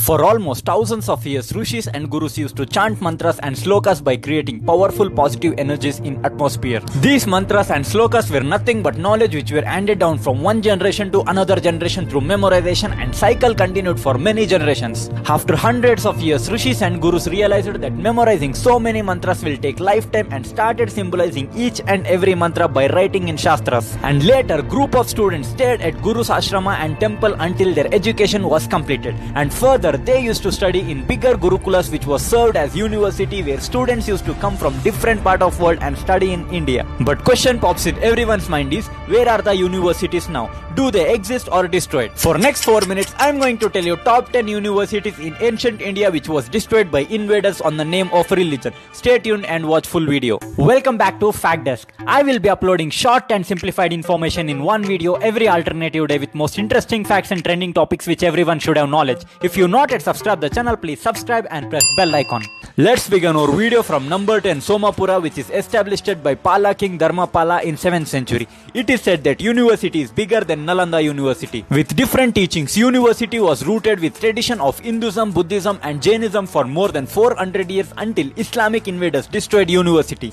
For almost thousands of years, rishis and gurus used to chant mantras and slokas by creating powerful positive energies in atmosphere. These mantras and slokas were nothing but knowledge which were handed down from one generation to another generation through memorization, and cycle continued for many generations. After hundreds of years, rishis and gurus realized that memorizing so many mantras will take lifetime and started symbolizing each and every mantra by writing in shastras. And later, group of students stayed at Guru's ashrama and temple until their education was completed. And further, they used to study in bigger gurukulas which was served as university, where students used to come from different part of world and study in India. But question pops in everyone's mind is, where are the universities now? Do they exist or destroyed? For next 4 minutes, I am going to tell you top 10 universities in ancient India which was destroyed by invaders on the name of religion. Stay tuned and watch full video. Welcome back to Fact Desk. I will be uploading short and simplified information in one video every alternative day with most interesting facts and trending topics which everyone should have knowledge. If you not yet subscribe the channel, please subscribe and press bell icon. Let's begin our video from number 10, Somapura, which is established by Pala King Dharmapala in 7th century. It is said that university is bigger than Nalanda University. With different teachings, university was rooted with tradition of Hinduism, Buddhism and Jainism for more than 400 years until Islamic invaders destroyed university.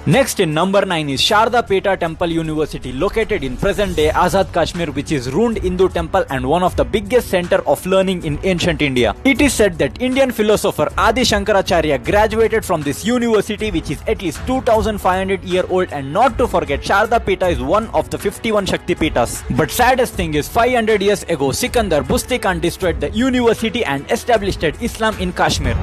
Next in number 9 is Sharda Peta Temple University, located in present-day Azad Kashmir, which is ruined Hindu temple and one of the biggest center of learning in ancient India. It is said that Indian philosopher Adi Shankaracharya graduated from this university, which is at least 2500 year old, and not to forget, Sharda Peta is one of the 51 Shakti Petas. But saddest thing is, 500 years ago, Sikandar Busti Khan destroyed the university and established Islam in Kashmir.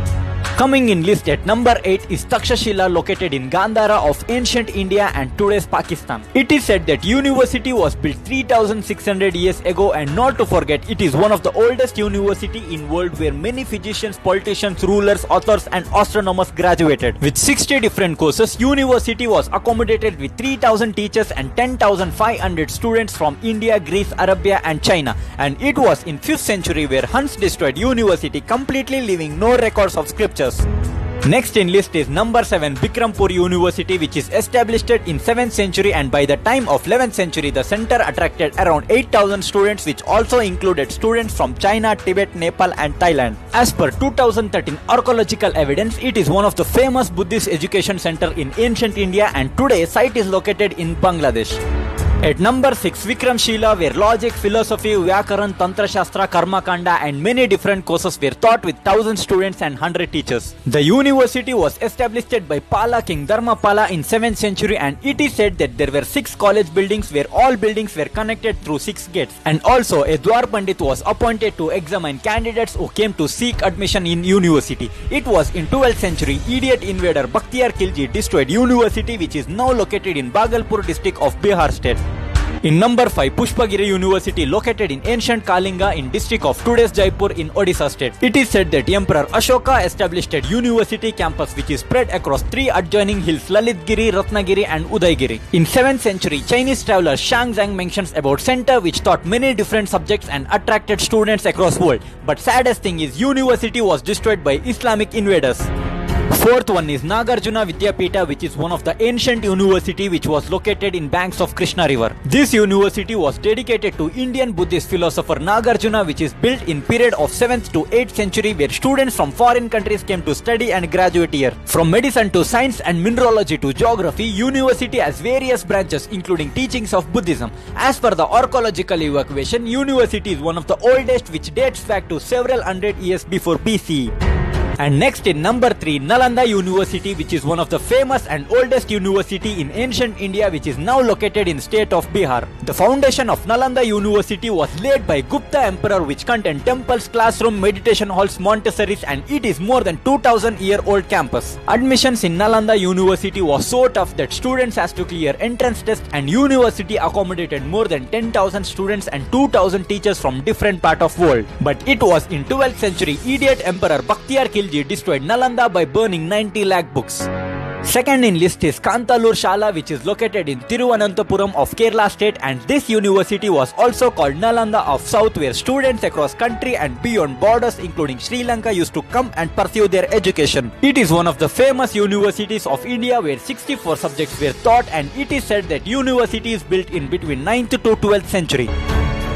Coming in list at number 8 is Takshashila, located in Gandhara of ancient India and today's Pakistan. It is said that university was built 3600 years ago, and not to forget, it is one of the oldest university in world where many physicians, politicians, rulers, authors and astronomers graduated. With 60 different courses, university was accommodated with 3000 teachers and 10,500 students from India, Greece, Arabia and China. And it was in 5th century where Huns destroyed university completely, leaving no records of scripture. Next in list is number 7, Bikrampur University, which is established in 7th century, and by the time of 11th century the center attracted around 8,000 students, which also included students from China, Tibet, Nepal and Thailand. As per 2013 archaeological evidence, it is one of the famous Buddhist education center in ancient India, and today site is located in Bangladesh. At number 6, Vikramshila, where logic, philosophy, Vyakaran, Tantra Shastra, Karma Kanda and many different courses were taught with 1000 students and 100 teachers. The university was established by Pala King Dharmapala in 7th century, and it is said that there were 6 college buildings where all buildings were connected through 6 gates. And also a Dwar Pandit was appointed to examine candidates who came to seek admission in university. It was in 12th century, idiot invader Bakhtiyar Khilji destroyed university, which is now located in Bhagalpur district of Bihar state. In number 5, Pushpagiri University, located in ancient Kalinga in district of today's Jaipur in Odisha state. It is said that Emperor Ashoka established a university campus which is spread across 3 adjoining hills, Lalitgiri, Ratnagiri and Udaygiri. In 7th century, Chinese traveler Shang Zhang mentions about center which taught many different subjects and attracted students across world. But saddest thing is, university was destroyed by Islamic invaders. Fourth one is Nagarjuna Vidyapita, which is one of the ancient university which was located in banks of Krishna river. This university was dedicated to Indian Buddhist philosopher Nagarjuna, which is built in period of 7th to 8th century, where students from foreign countries came to study and graduate here. From medicine to science and mineralogy to geography, university has various branches including teachings of Buddhism. As per the archaeological evacuation, university is one of the oldest which dates back to several hundred years before BCE. And next in number 3, Nalanda University, which is one of the famous and oldest university in ancient India, which is now located in state of Bihar. The foundation of Nalanda University was laid by Gupta Emperor, which contained temples, classroom, meditation halls, Montessori's, and it is more than 2000-year-old campus. Admissions in Nalanda University was so tough that students has to clear entrance test, and university accommodated more than 10,000 students and 2,000 teachers from different part of world. But it was in 12th century, idiot Emperor Bakhtiyar Khilji destroyed Nalanda by burning 90 lakh books. Second in list is Kantalur Shala, which is located in Thiruvananthapuram of Kerala state, and this university was also called Nalanda of South, where students across country and beyond borders including Sri Lanka used to come and pursue their education. It is one of the famous universities of India where 64 subjects were taught, and it is said that university is built in between 9th to 12th century.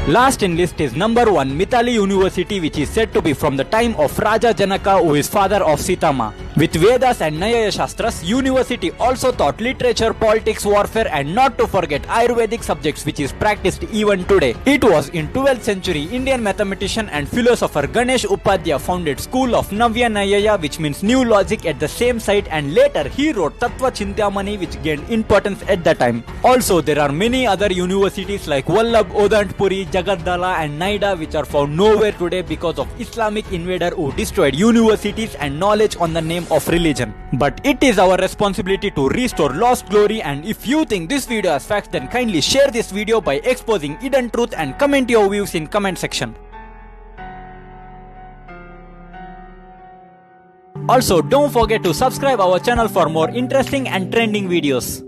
Last in list is number 1 Mithali University, which is said to be from the time of Raja Janaka, who is father of Sitama. With Vedas and Nyaya Shastras, university also taught literature, politics, warfare and not to forget Ayurvedic subjects, which is practiced even today. It was in 12th century Indian mathematician and philosopher Ganesh Upadhyaya founded school of Navya Nyaya, which means new logic, at the same site, and later he wrote Tattva Chintamani, which gained importance at the time. Also, there are many other universities like Vallabh, Odantpuri, Jagaddala and Naida, which are found nowhere today because of Islamic invader who destroyed universities and knowledge on the name of religion. But it is our responsibility to restore lost glory, and if you think this video has facts, then kindly share this video by exposing hidden truth and comment your views in comment section. Also, don't forget to subscribe our channel for more interesting and trending videos.